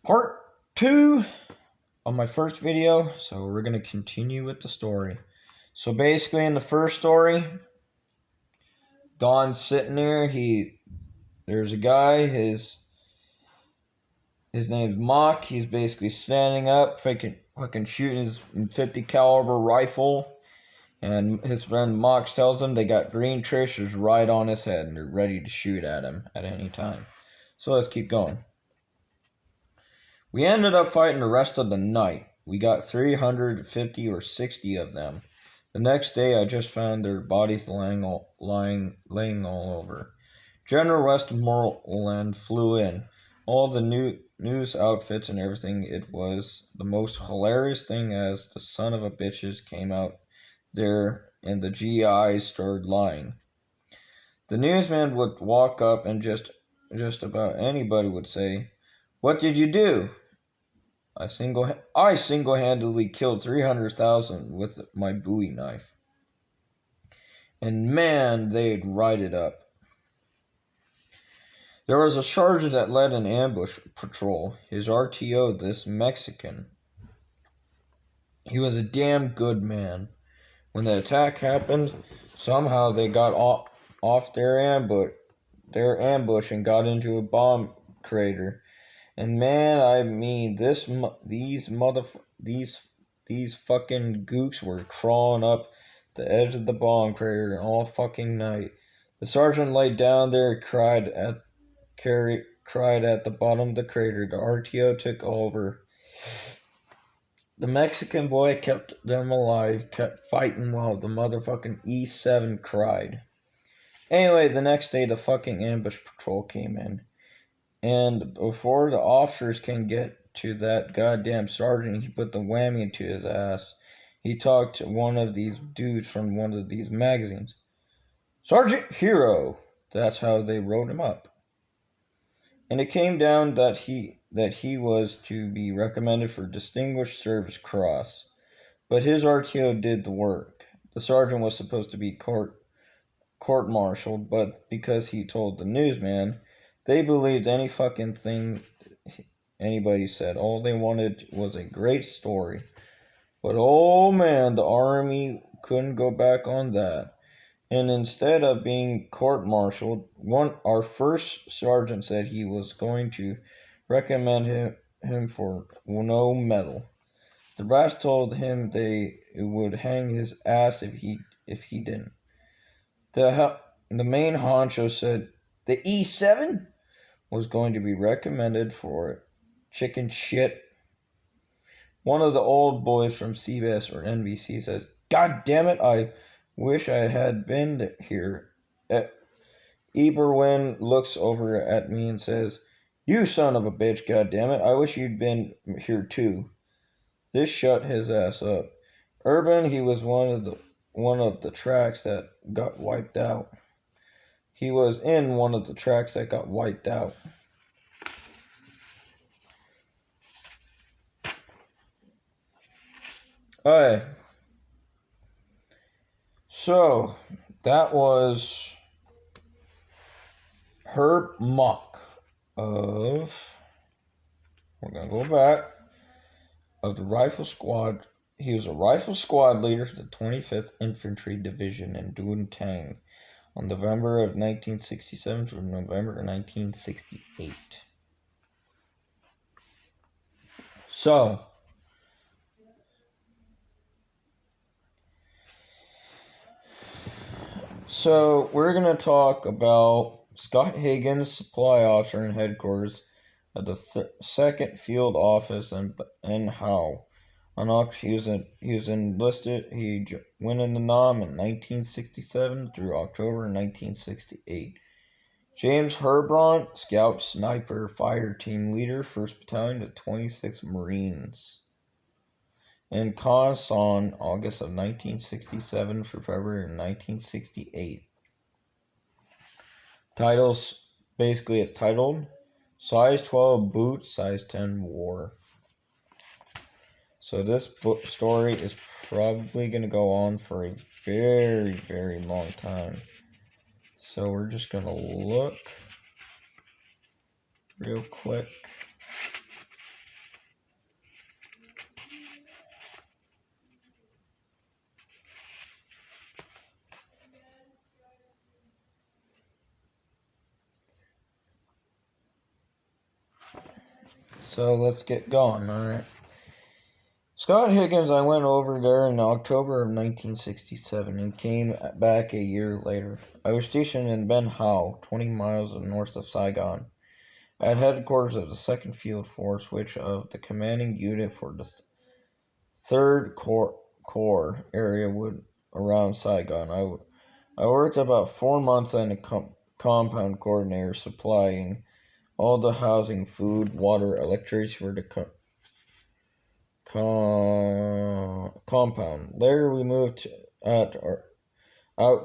Part 2 of my first video, so we're going to continue with the story. So basically in the first story, Don's sitting there, there's a guy, his name's Mock, he's basically standing up, fucking shooting his 50 caliber rifle, and his friend Mox tells him they got green tracers right on his head, and they're ready to shoot at him at any time. So let's keep going. We ended up fighting the rest of the night. We got 350 or 60 of them. The next day, I just found their bodies laying all over. General Westmoreland flew in. All the news outfits and everything. It was the most hilarious thing as the son of a bitches came out there and the GIs started lying. The newsman would walk up and just about anybody would say, "What did you do?" I single-handedly killed 300,000 with my Bowie knife. And man, they'd write it up. There was a sergeant that led an ambush patrol. His RTO, this Mexican. He was a damn good man. When the attack happened, somehow they got off their ambush and got into a bomb crater. And man, I mean, these fucking gooks were crawling up the edge of the bomb crater all fucking night. The sergeant laid down there, cried at the bottom of the crater. The RTO took over. The Mexican boy kept them alive, kept fighting while the motherfucking E7 cried. Anyway, the next day the fucking ambush patrol came in. And before the officers can get to that goddamn sergeant, he put the whammy into his ass. He talked to one of these dudes from one of these magazines. Sergeant Hero! That's how they wrote him up. And it came down that he was to be recommended for Distinguished Service Cross. But his RTO did the work. The sergeant was supposed to be court-martialed, but because he told the newsman, they believed any fucking thing anybody said. All they wanted was a great story. But oh man, the army couldn't go back on that. And instead of being court-martialed, our first sergeant said he was going to recommend him for no medal. The brass told him they would hang his ass if he didn't. The main honcho said the E7 was going to be recommended for chicken shit. One of the old boys from CBS or NBC says, "God damn it, I wish I had been here." Eberwin looks over at me and says, "You son of a bitch, god damn it, I wish you'd been here too." This shut his ass up. Urban, he was one of the tracks that got wiped out. He was in one of the tracks that got wiped out. Alright. So, that was Herb Mock we're going to go back, of the Rifle Squad. He was a Rifle Squad leader for the 25th Infantry Division in Duntang on November of 1967 to November of 1968. So we're going to talk about Scott Higgins, supply officer in headquarters at the 2nd Field Office in Howe. He was enlisted. He went in the NOM in 1967 through October 1968. James Herbron, Scout Sniper Fire Team Leader, 1st Battalion of 26 Marines. In Quezon, August of 1967 for February of 1968. Titles, basically it's titled, Size 12 Boot, Size 10 War. So this story is probably going to go on for a very, very long time. So we're just going to look real quick. So let's get going, alright. Scott Higgins, I went over there in October of 1967 and came back a year later. I was stationed in Ben Hau, 20 miles north of Saigon, at headquarters of the 2nd Field Force, which of the commanding unit for the 3rd Corps area would around Saigon. I worked about 4 months as a compound coordinator, supplying all the housing, food, water, electricity for the compound. Later, we moved out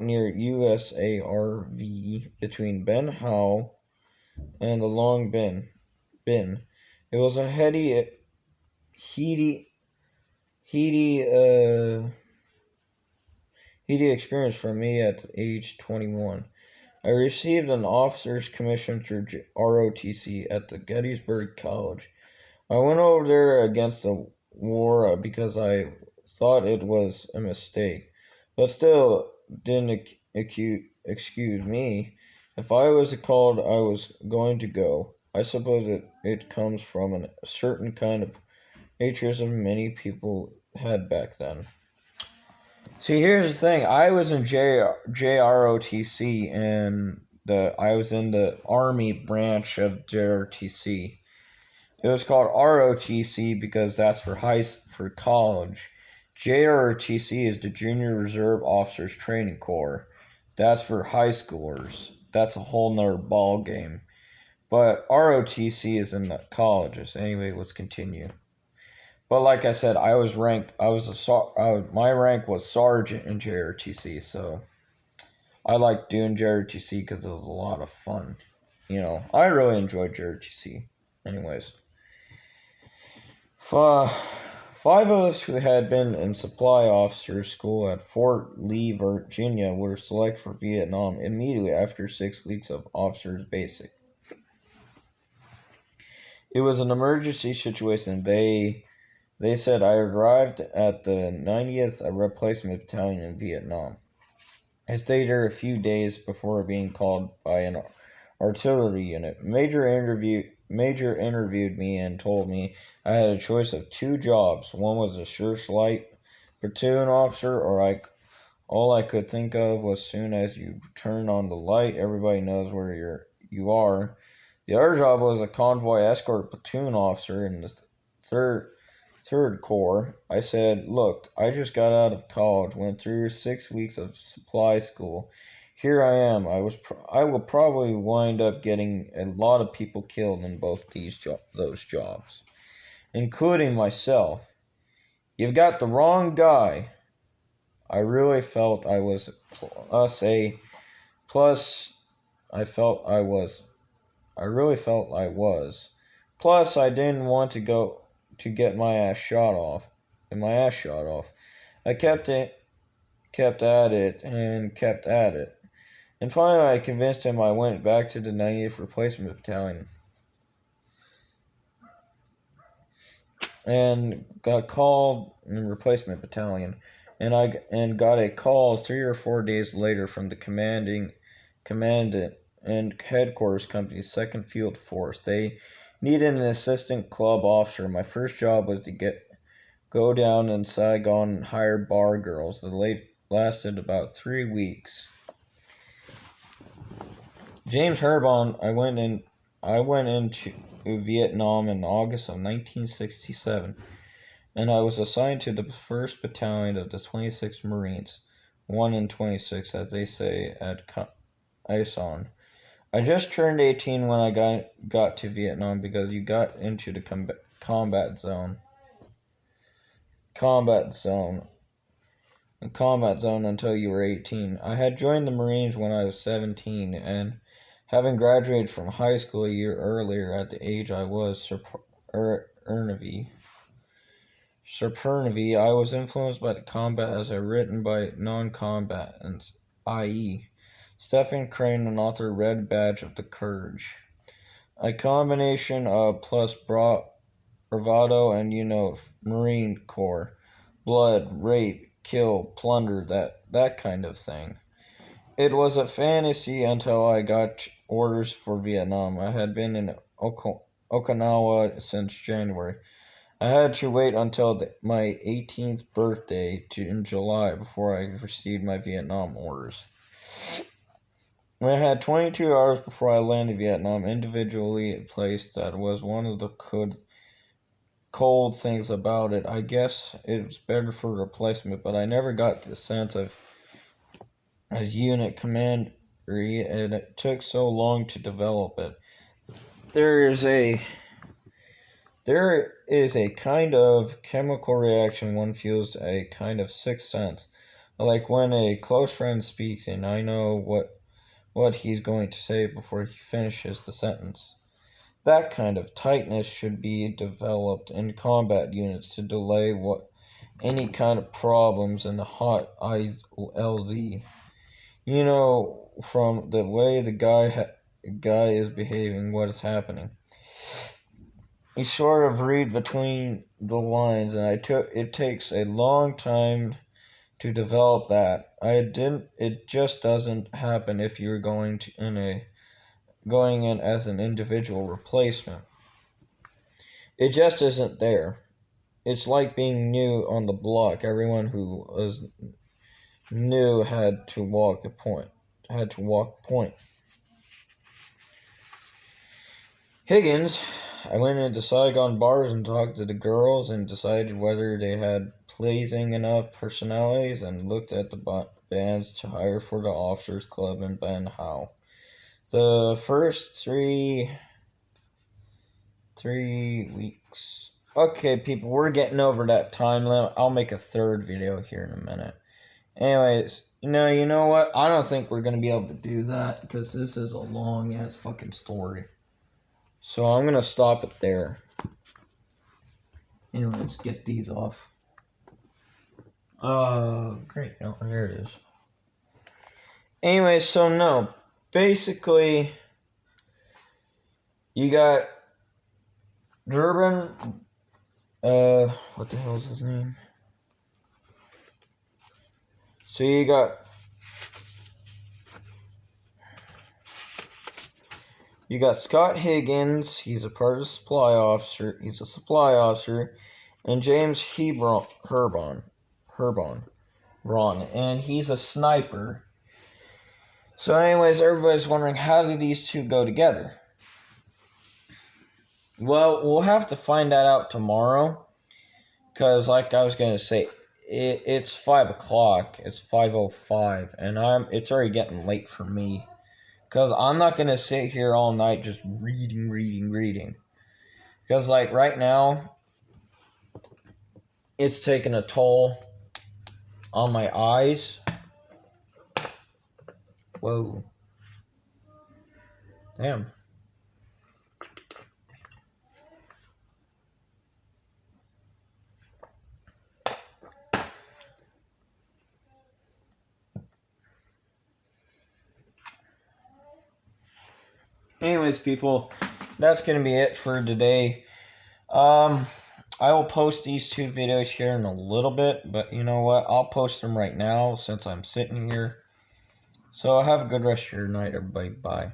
near USARV between Ben Hau and the Long Bin. It was a heady experience for me at age 21. I received an officer's commission through ROTC at the Gettysburg College. I went over there against the war because I thought it was a mistake, but still didn't excuse me. If I was called, I was going to go. I suppose it comes from a certain kind of patriotism many people had back then. See, here's the thing. I was in JROTC, and I was in the Army branch of JROTC. It was called ROTC because that's for college. JROTC is the Junior Reserve Officers Training Corps. That's for high schoolers. That's a whole nother ball game. But ROTC is in the colleges. Anyway, let's continue. But like I said, my rank was sergeant in JROTC, so I liked doing JROTC because it was a lot of fun. I really enjoyed JROTC. Anyways. 5 of us who had been in supply officer school at Fort Lee, Virginia, were selected for Vietnam immediately after 6 weeks of officers basic. It was an emergency situation. They said I arrived at the 90th Replacement Battalion in Vietnam. I stayed there a few days before being called by an artillery unit. Major interviewed me and told me I had a choice of 2 jobs. One was a searchlight platoon officer, or all I could think of was soon as you turn on the light, everybody knows where you are. The other job was a convoy escort platoon officer in the third Corps. I said, look, I just got out of college, went through 6 weeks of supply school. Here I am. I will probably wind up getting a lot of people killed in both those jobs, including myself. You've got the wrong guy. I really felt I was I really felt I was. Plus, I didn't want to go to get my ass shot off. I kept at it. And finally, I convinced him. I went back to the 90th Replacement Battalion and got called in the Replacement Battalion, and got a call 3 or 4 days later from the commandant and headquarters company, 2nd Field Force. They needed an assistant club officer. My first job was to go down in Saigon and hire bar girls. The lasted about 3 weeks. James Herbon, I went into Vietnam in August of 1967, and I was assigned to the 1st Battalion of the 26th Marines, 1 in 26, as they say at Ison. I just turned 18 when I got to Vietnam because you got into the combat zone until you were 18. I had joined the Marines when I was 17, and having graduated from high school a year earlier at the age I was supernavi, I was influenced by the combat as written by non-combatants, i.e., Stephen Crane, an author, Red Badge of the Courage. A combination of plus bravado and, Marine Corps. Blood, rape, kill, plunder, that kind of thing. It was a fantasy until I got orders for Vietnam. I had been in Okinawa since January. I had to wait until my 18th birthday in July before I received my Vietnam orders. When I had 22 hours before I landed in Vietnam, individually placed, that was one of the cold things about it. I guess it was better for replacement, but I never got the sense of as unit commandery, and it took so long to develop it. There is a kind of chemical reaction one feels, a kind of sixth sense. Like when a close friend speaks and I know what he's going to say before he finishes the sentence. That kind of tightness should be developed in combat units to delay any kind of problems in the hot LZ. You know, from the way the guy is behaving, what is happening. You sort of read between the lines, and it takes a long time to develop that. It just doesn't happen if you're going in as an individual replacement. It just isn't there. It's like being new on the block. Everyone who was new had to walk point. Higgins, I went into Saigon bars and talked to the girls and decided whether they had pleasing enough personalities and looked at the bands to hire for the Officers Club in Ben Howe. The first three weeks. Okay, people, we're getting over that time limit. I'll make a third video here in a minute. Anyways, you know what? I don't think we're going to be able to do that because this is a long-ass fucking story. So I'm going to stop it there. Anyways, get these off. Great. No, there it is. Anyway, so no. Basically, you got Durbin. What the hell is his name? So you got Scott Higgins. He's a part of the supply officer. He's a supply officer, and James Herbon, and he's a sniper. So, anyways, everybody's wondering, how do these two go together? Well, we'll have to find that out tomorrow, because, like I was gonna say, it's 5 o'clock. It's 5:05, and it's already getting late for me, because I'm not gonna sit here all night just reading. Because, like, right now, it's taking a toll on my eyes. Whoa. Damn. Anyways, people, that's going to be it for today. I will post these two videos here in a little bit, but you know what? I'll post them right now since I'm sitting here. So have a good rest of your night, everybody. Bye.